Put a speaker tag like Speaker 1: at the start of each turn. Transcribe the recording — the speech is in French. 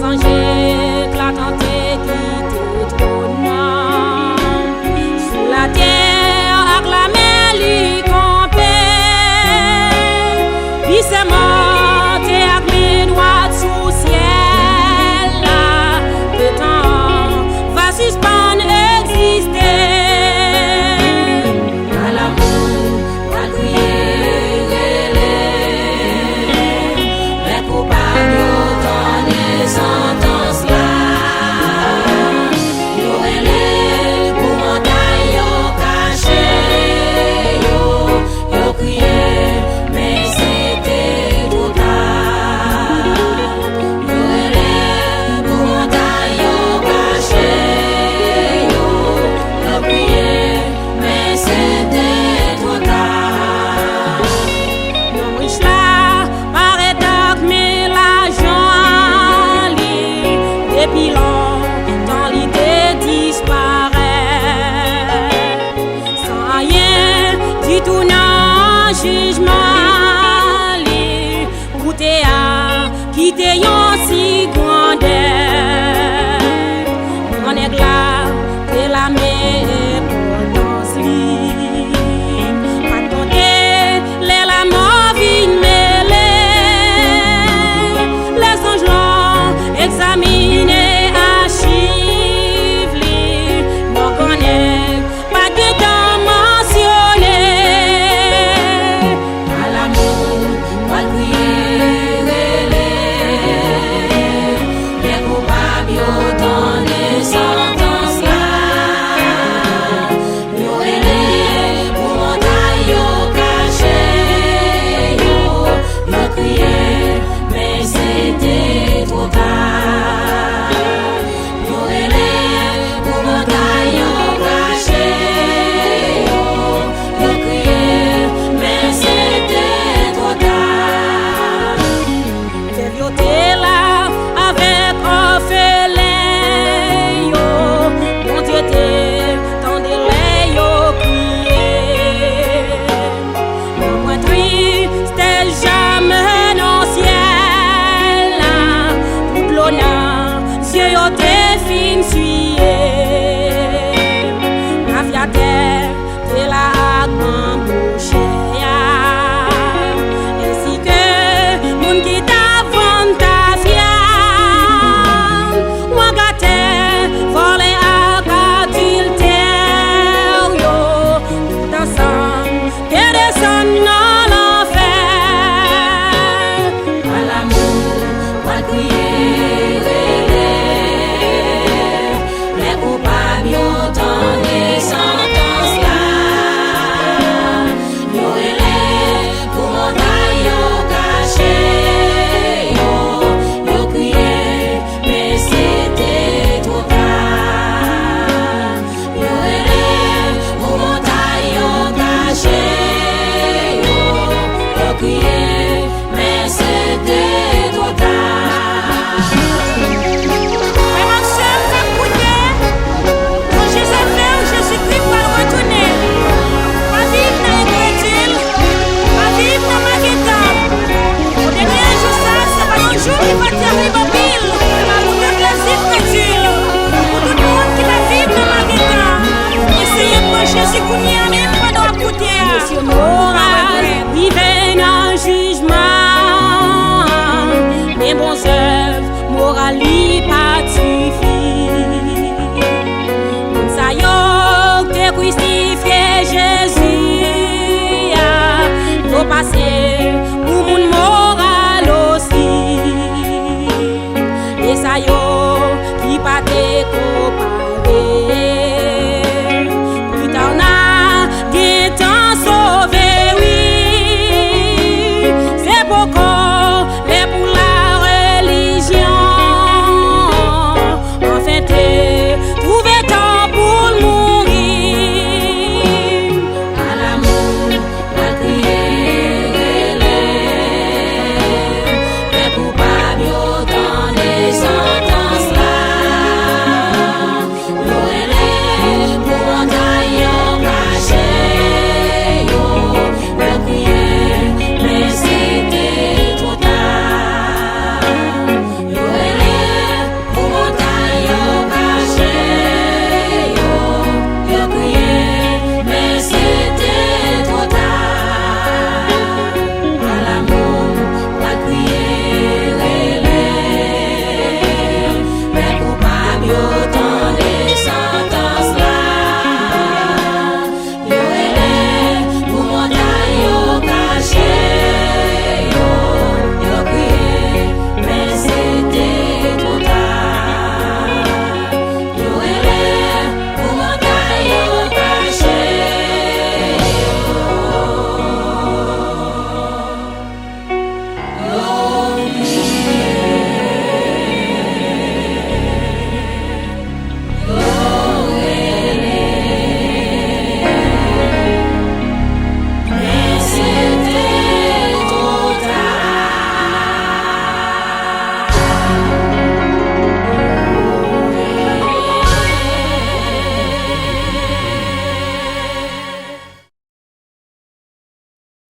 Speaker 1: anges éclatants qui te trônent sous la terre, acclamez lui campé. Puis c'est mort, t'es avec mes doigts sous ciel là, le temps va suspendre exister. À l'amour, à crier, les coupables dans les sentences là. Yo relève pour montagne, yo caché, yo crié, mais c'était trop tard. Yo relève pour montagne, yo caché, yo crié, mais c'était trop tard. Yo riche là, paraît dark, mais l'argent li, depuis longtemps l'idée disparaît. Sans rien du tout non jugement li, où t'es à quitter yon si grande. On est glad, t'es la importance li. Pas compter les la mort vin mêlée. Les anges l'ont examiné, archive li. Nous connaît pas de temps mentionné. À l'amour, pas de prier, les coupables yo dans les sentences là. Yo relève pour montagne, yo caché, yo crié, mais c'était trop tard. Yo relève pour montagne, yo caché, yo crié, mais c'était trop tard. T'es vieux, t'es là avec orphelin, yo. Mon Dieu, t'es tendez-les, yo crié. Mon point triste, t'es jamais dans le ciel là. Tout l'honneur, Dieu, yo t'es fin suyer. La vie à terre, t'es là avec mon boucher. Ainsi que moun qui t'avance ta fière. Moi gâté, volé à adultère, yo. Tout ensemble, t'es descendu dans l'enfer. À l'amour, pas crier, les coupables yo dans les sentences là. Yo relève pour montagne, yo caché, yo crié, mais c'était trop tard. Yo relève pour montagne, yo caché, yo crié, mais c'était trop tard. Mais ma soeur, t'as écouté? Quand Jésus fait ou Jésus-Christ va retourner. Pas vivre dans l'incrédule, pas vivre dans ma guitare. Au dernier jour, ça, c'est pas un jour qui va t'arriver en pile. Pour te plaisir incrédule. Pour tout le monde qui va vivre dans ma guitare. Essayez de prendre Jésus qu'on y a même pas dans la gouttière. Monsieur moral, vivez dans le jugement. Mais bon œuvres, moral, lui, pas suffit. Moun sa yo, te crucifié Jésus. Faut passer pour moun moral aussi. Et ça yo, qui pas te